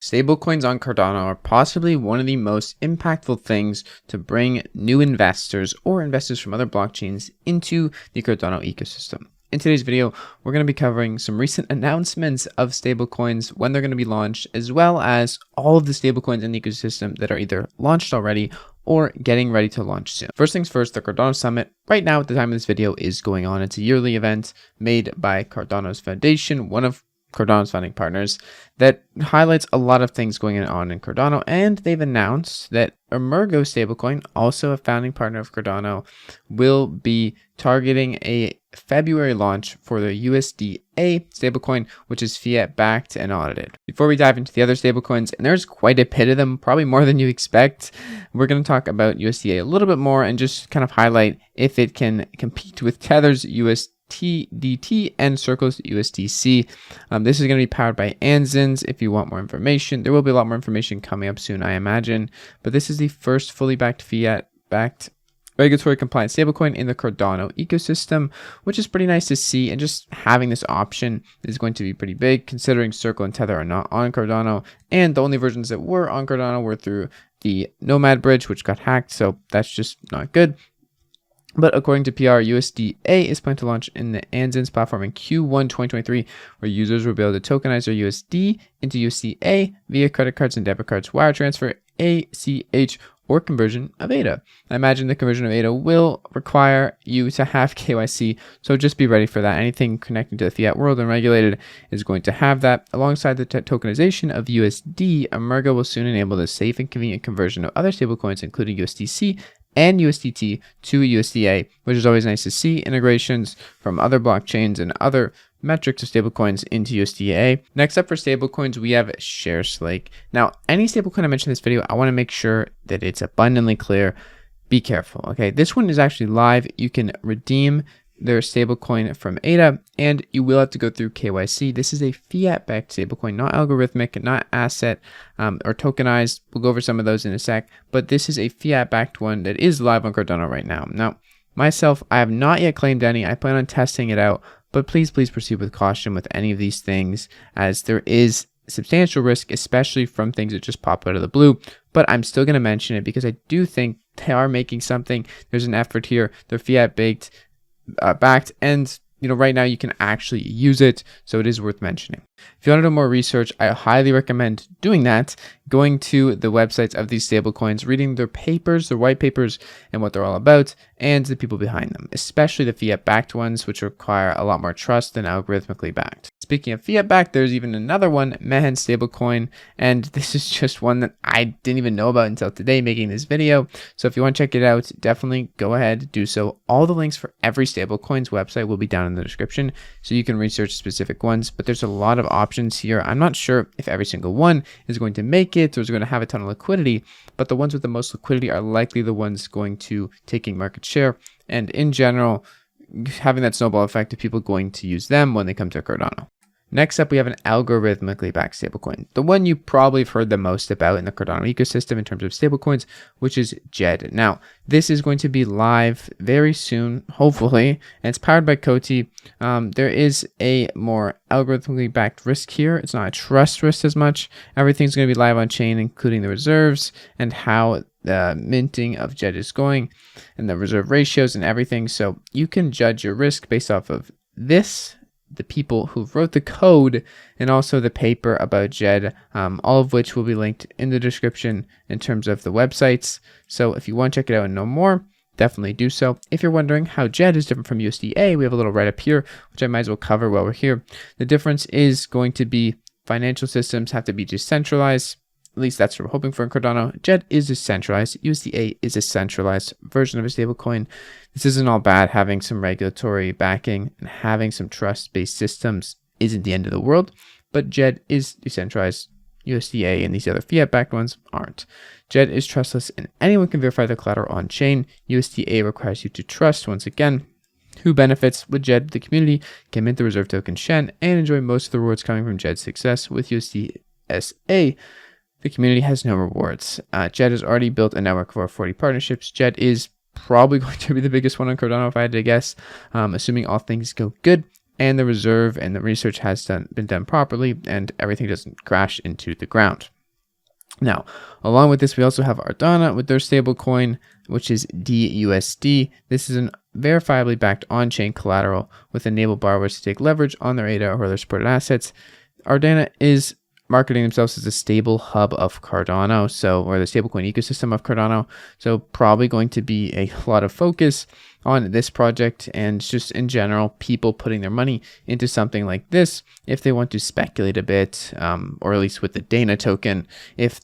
Stablecoins on Cardano are possibly one of the most impactful things to bring new investors or investors from other blockchains into the Cardano ecosystem. In today's video, we're going to be covering some recent announcements of stablecoins, when they're going to be launched, as well as all of the stablecoins in the ecosystem that are either launched already or getting ready to launch soon. First things first, the Cardano Summit, right now at the time of this video, is going on. It's a yearly event made by Cardano's Foundation, one of Cardano's founding partners, that highlights a lot of things going on in Cardano, and they've announced that Emurgo stablecoin, also a founding partner of Cardano, will be targeting a February launch for the USDA stablecoin, which is fiat-backed and audited. Before we dive into the other stablecoins, and there's quite a bit of them, probably more than you expect, we're going to talk about USDA a little bit more and just kind of highlight if it can compete with Tether's USDT and Circle's USDC. This is going to be powered by Anzins. If you want more information, there will be a lot more information coming up soon, I imagine. But this is the first fully backed fiat-backed regulatory compliant stablecoin in the Cardano ecosystem, which is pretty nice to see. And just having this option is going to be pretty big, considering Circle and Tether are not on Cardano. And the only versions that were on Cardano were through the Nomad bridge, which got hacked. So that's just not good. But according to PR, USDA is planned to launch in the Anzins platform in Q1 2023, where users will be able to tokenize their USD into USDA via credit cards and debit cards, wire transfer, ACH, or conversion of ADA. I imagine the conversion of ADA will require you to have KYC, so just be ready for that. Anything connecting to the fiat world and regulated is going to have that. Alongside the tokenization of USD, Emurgo will soon enable the safe and convenient conversion of other stablecoins, including USDC and USDT to USDA, which is always nice to see. Integrations from other blockchains and other metrics of stablecoins into USDA. Next up for stablecoins, we have ShareSlake. Now, any stablecoin I mention in this video, I want to make sure that it's abundantly clear. Be careful, okay? This one is actually live. You can redeem their stablecoin from ADA, and you will have to go through KYC. This is a fiat-backed stablecoin, not algorithmic, not asset or tokenized. We'll go over some of those in a sec, but this is a fiat-backed one that is live on Cardano right now. Now, myself, I have not yet claimed any. I plan on testing it out, but please proceed with caution with any of these things, as there is substantial risk, especially from things that just pop out of the blue. But I'm still going to mention it because I do think they are making something. There's an effort here. They're fiat-backed, and right now you can actually use it, so it is worth mentioning. If you want to do more research, I highly recommend doing that, going to the websites of these stablecoins, reading their papers, their white papers, and what they're all about, and the people behind them, especially the fiat-backed ones, which require a lot more trust than algorithmically backed. Speaking of fiat-backed, there's even another one, Mehen stablecoin, and this is just one that I didn't even know about until today making this video. So if you want to check it out, definitely go ahead, do so. All the links for every stablecoin's website will be down in the description, so you can research specific ones, but there's a lot of options here. I'm not sure if every single one is going to make it or is going to have a ton of liquidity, but the ones with the most liquidity are likely the ones going to taking market share, and in general, having that snowball effect of people going to use them when they come to Cardano. Next up, we have an algorithmically backed stablecoin, the one you probably have heard the most about in the Cardano ecosystem in terms of stablecoins, which is JED. Now, this is going to be live very soon, hopefully, and it's powered by Coty. There is a more algorithmically backed risk here. It's not a trust risk as much. Everything's going to be live on chain, including the reserves and how the minting of JED is going and the reserve ratios and everything. So you can judge your risk based off of this, the people who wrote the code, and also the paper about JED, all of which will be linked in the description in terms of the websites. So if you want to check it out and know more, definitely do so. If you're wondering how JED is different from USDA, we have a little write up here, which I might as well cover while we're here. The difference is going to be financial systems have to be decentralized. At least that's what we're hoping for in Cardano. JED is decentralized. USDA is a centralized version of a stablecoin. This isn't all bad. Having some regulatory backing and having some trust-based systems isn't the end of the world, but JED is decentralized. USDA and these other fiat-backed ones aren't. JED is trustless and anyone can verify their collateral on chain. USDA requires you to trust. Once again, who benefits with JED? The community can mint the reserve token Shen and enjoy most of the rewards coming from JED's success. With USDSA, the community has no rewards. JED has already built a network of over 40 partnerships. JED is probably going to be the biggest one on Cardano if I had to guess, assuming all things go good. and the reserve and the research has been done properly, and everything doesn't crash into the ground. Now, along with this, we also have Cardano with their stablecoin, which is DUSD. This is an verifiably backed on-chain collateral with enable borrowers to take leverage on their ADA or other supported assets. Cardano is marketing themselves as a stable hub of Cardano, or the stablecoin ecosystem of Cardano. So probably going to be a lot of focus on this project and just in general, people putting their money into something like this if they want to speculate a bit, or at least with the Dana token. If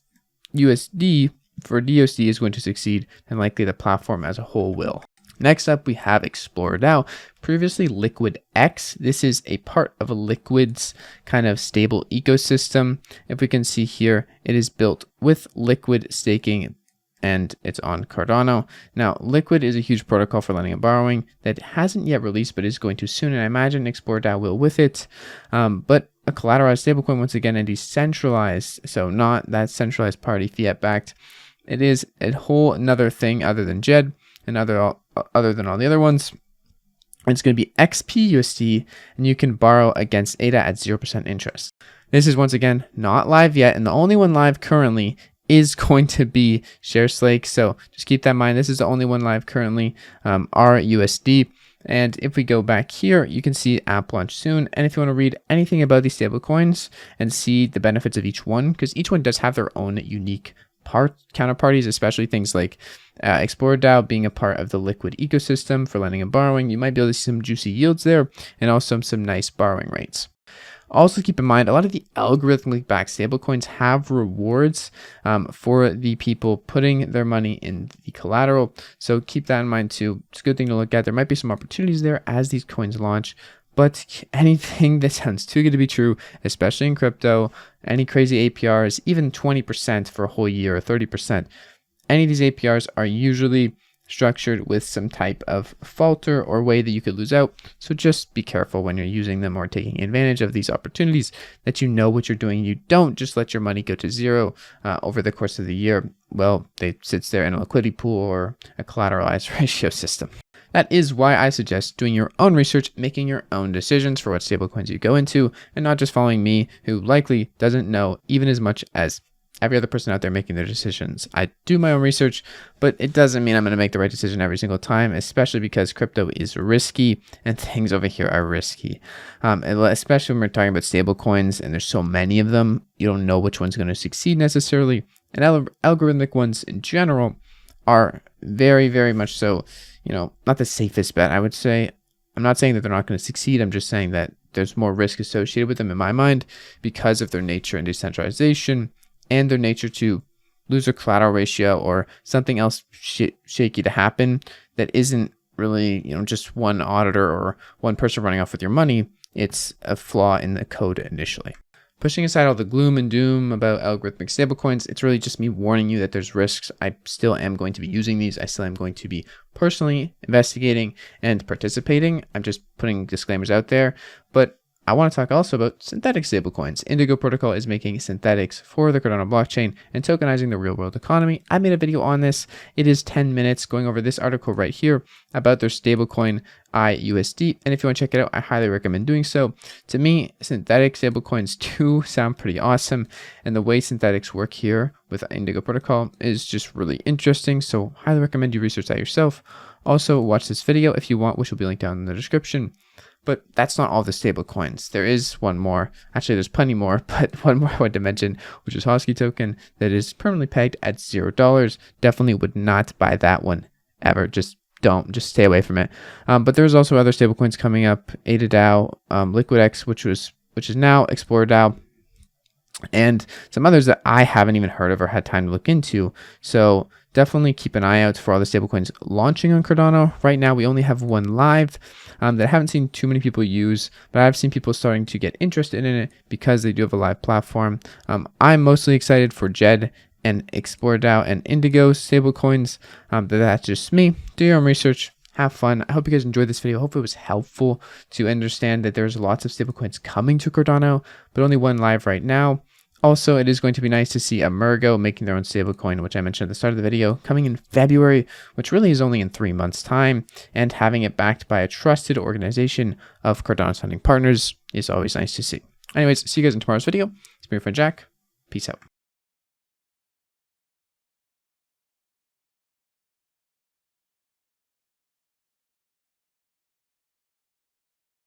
USD for DUSD is going to succeed, then likely the platform as a whole will. Next up, we have ExplorerDAO, previously LiquidX. This is a part of a Liquid's kind of stable ecosystem. If we can see here, it is built with Liquid staking and it's on Cardano. Now, Liquid is a huge protocol for lending and borrowing that hasn't yet released, but is going to soon. And I imagine ExplorerDAO will with it. But a collateralized stablecoin, once again, and decentralized. So not that centralized party, fiat-backed. It is a whole another thing other than JED and other than all the other ones. It's going to be XPUSD, and you can borrow against ADA at 0% interest. This is once again not live yet, and the only one live currently is going to be ShareSlake. So just keep that in mind. This is the only one live currently, RUSD. And if we go back here, you can see app launch soon. And if you want to read anything about these stablecoins and see the benefits of each one, because each one does have their own unique counterparties, especially things like ExplorerDAO being a part of the Liquid ecosystem for lending and borrowing. You might be able to see some juicy yields there and also some nice borrowing rates. Also keep in mind, a lot of the algorithmic backed stablecoins have rewards for the people putting their money in the collateral. So keep that in mind too. It's a good thing to look at. There might be some opportunities there as these coins launch, but anything that sounds too good to be true, especially in crypto, any crazy APRs, even 20% for a whole year or 30%, any of these APRs are usually structured with some type of falter or way that you could lose out. So just be careful when you're using them or taking advantage of these opportunities, that you know what you're doing. You don't just let your money go to zero over the course of the year. Well, it sits there in a liquidity pool or a collateralized ratio system. That is why I suggest doing your own research, making your own decisions for what stablecoins you go into, and not just following me, who likely doesn't know even as much as every other person out there making their decisions. I do my own research, but it doesn't mean I'm going to make the right decision every single time, especially because crypto is risky and things over here are risky. Especially when we're talking about stablecoins and there's so many of them, you don't know which one's going to succeed necessarily. And algorithmic ones in general are very, very much so, not the safest bet, I would say. I'm not saying that they're not going to succeed. I'm just saying that there's more risk associated with them in my mind because of their nature and decentralization, and their nature to lose a collateral ratio or something else shaky to happen that isn't really, just one auditor or one person running off with your money. It's a flaw in the code initially. Pushing aside all the gloom and doom about algorithmic stablecoins, it's really just me warning you that there's risks. I still am going to be using these. I still am going to be personally investigating and participating. I'm just putting disclaimers out there, but I want to talk also about synthetic stablecoins. Indigo Protocol is making synthetics for the Cardano blockchain and tokenizing the real world economy. I made a video on this. It is 10 minutes going over this article right here about their stablecoin IUSD. And if you want to check it out, I highly recommend doing so. To me, synthetic stablecoins do sound pretty awesome. And the way synthetics work here with Indigo Protocol is just really interesting. So highly recommend you research that yourself. Also, watch this video if you want, which will be linked down in the description. But that's not all the stable coins. There is one more. Actually, there's plenty more, but one more I wanted to mention, which is Hosky token that is permanently pegged at $0. Definitely would not buy that one ever. Just stay away from it. But there's also other stable coins coming up. AdaDAO, LiquidX, which is now ExplorerDAO, and some others that I haven't even heard of or had time to look into. So definitely keep an eye out for all the stablecoins launching on Cardano. Right now, we only have one live that I haven't seen too many people use, but I've seen people starting to get interested in it because they do have a live platform. I'm mostly excited for JED and ExplorerDAO and Indigo stablecoins, but that's just me. Do your own research. Have fun. I hope you guys enjoyed this video. Hopefully it was helpful to understand that there's lots of stablecoins coming to Cardano, but only one live right now. Also, it is going to be nice to see Emurgo making their own stablecoin, which I mentioned at the start of the video, coming in February, which really is only in 3 months' time, and having it backed by a trusted organization of Cardano's founding partners is always nice to see. Anyways, see you guys in tomorrow's video. It's been your friend Jack. Peace out.